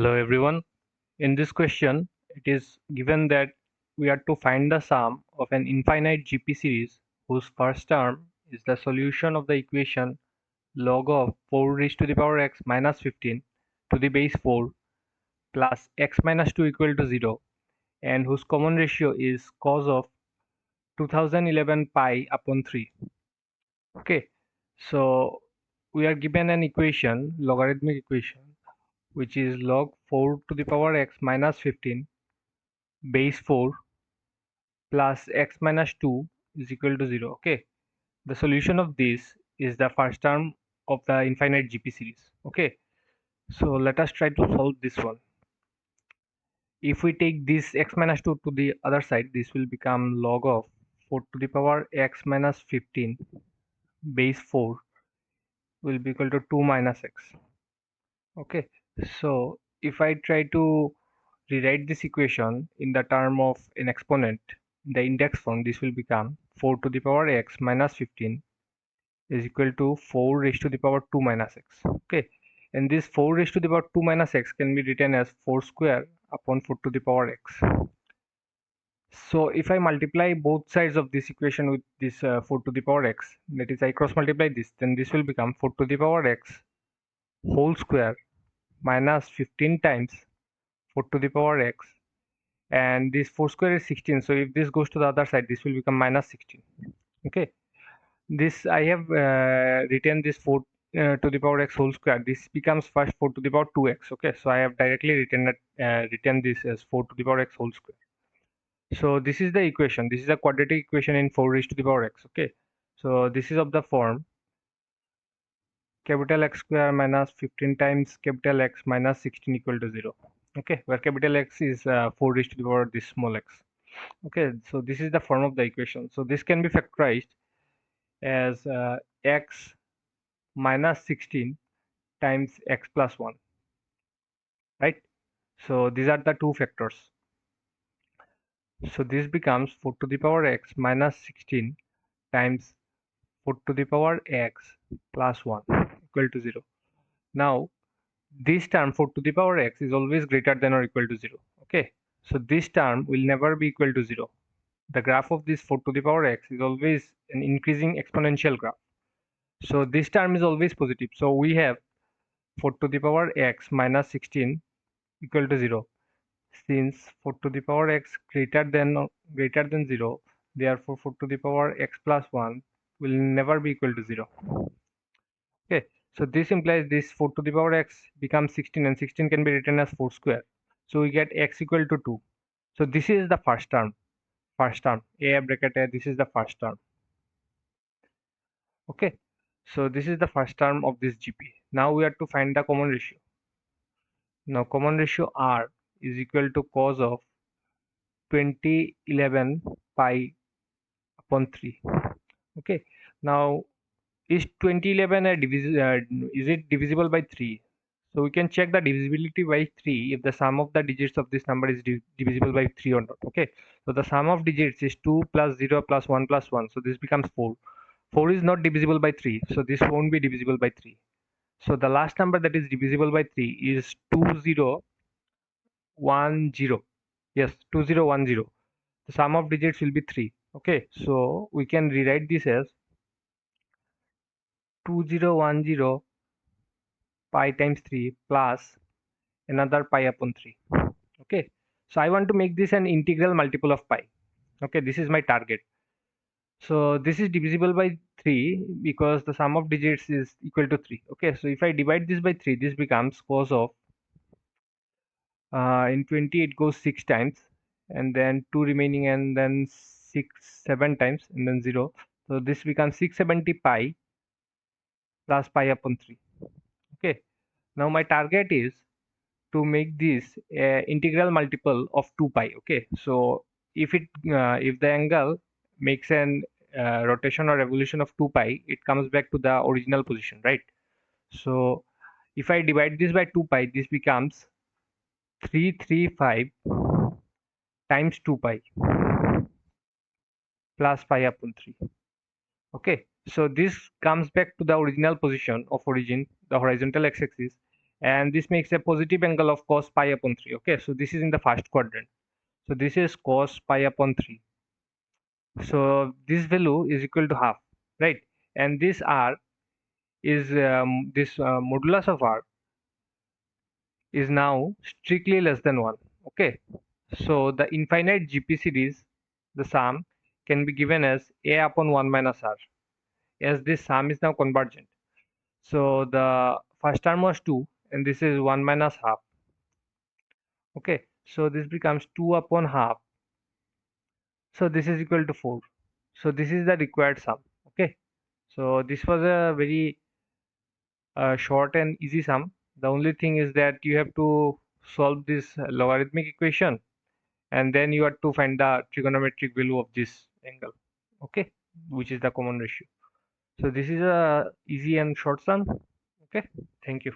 Hello everyone. In this question, it is given that we are to find the sum of an infinite GP series whose first term is the solution of the equation log of 4 raised to the power x minus 15 to the base 4 plus x minus 2 equal to 0, and whose common ratio is cos of 2011 pi upon 3. Okay, so we are given an equation, logarithmic equation, which is log 4 to the power x minus 15 base 4 plus x minus 2 is equal to 0. Okay, the solution of this is the first term of the infinite GP series. Okay, so let us try to solve this one. If we take this x minus 2 to the other side, this will become log of 4 to the power x minus 15 base 4 will be equal to 2 minus x. Okay, so if I try to rewrite this equation in the term of an exponent in the index form, this will become 4 to the power x minus 15 is equal to 4 raised to the power 2 minus x. Okay, and this 4 raised to the power 2 minus x can be written as 4 square upon 4 to the power x. So if I multiply both sides of this equation with this 4 to the power x, that is I cross multiply this, then this will become 4 to the power x whole square minus 15 times 4 to the power x, and this 4 square is 16, so if this goes to the other side, this will become minus 16. Okay, this I have written this 4 to the power x whole square. This becomes first 4 to the power 2x. Okay, so I have directly written this as 4 to the power x whole square. So this is the equation. This is a quadratic equation in 4 raised to the power x. Okay, so this is of the form capital X square minus 15 times capital X minus 16 equal to 0. Okay, where capital X is 4 raised to the power this small x. Okay, so this is the form of the equation. So this can be factorized as x minus 16 times x plus 1, right? So these are the two factors. So this becomes 4 to the power x minus 16 times 4 to the power x plus 1 equal to 0. Now this term 4 to the power x is always greater than or equal to 0. Okay, so this term will never be equal to 0. The graph of this 4 to the power x is always an increasing exponential graph. So this term is always positive. So we have 4 to the power x minus 16 equal to 0. Since 4 to the power x greater than 0, therefore 4 to the power x plus 1 will never be equal to 0. Okay, so this implies this 4 to the power x becomes 16, and 16 can be written as 4 square. So we get x equal to 2. So this is the first term. A bracket A, this is the first term. Okay, so this is the first term of this GP. Now we have to find the common ratio. Now common ratio R is equal to cos of 2011 pi upon 3. Okay, now is 2011 is it divisible by 3? So we can check the divisibility by 3 if the sum of the digits of this number is divisible by 3 or not. Okay, so the sum of digits is 2 plus 0 plus 1 plus 1, so this becomes 4. 4 is not divisible by 3, so this won't be divisible by 3. So the last number that is divisible by 3 is 2010. Yes, 2010. The sum of digits will be 3. Okay, so we can rewrite this as 2010 pi times 3 plus another pi upon 3. Okay, so I want to make this an integral multiple of pi. Okay, this is my target. So this is divisible by 3 because the sum of digits is equal to 3. Okay, so if I divide this by 3, this becomes cos of in 20 it goes 6 times, and then 2 remaining, and then 7 times, and then 0. So this becomes 670 pi plus pi upon 3. Okay, now my target is to make this integral multiple of 2 pi. Okay, so if the angle makes an rotation or revolution of 2 pi, it comes back to the original position, right? So if I divide this by 2 pi, this becomes 335 times 2 pi plus pi upon 3. Okay, so this comes back to the original position of origin, the horizontal x-axis, and this makes a positive angle of cos pi upon 3. Okay, so this is in the first quadrant. So this is cos pi upon 3. So this value is equal to half, right? And this r is this modulus of r is now strictly less than 1. Okay, so the infinite GP series, the sum can be given as a upon 1 minus r, as this sum is now convergent. So the first term was 2 and this is 1 minus half. Okay, so this becomes 2 upon half. So this is equal to 4. So this is the required sum. Okay, so this was a very short and easy sum. The only thing is that you have to solve this logarithmic equation and then you have to find the trigonometric value of this angle. Okay, which is the common ratio. So this is a easy and short sum. Okay, thank you.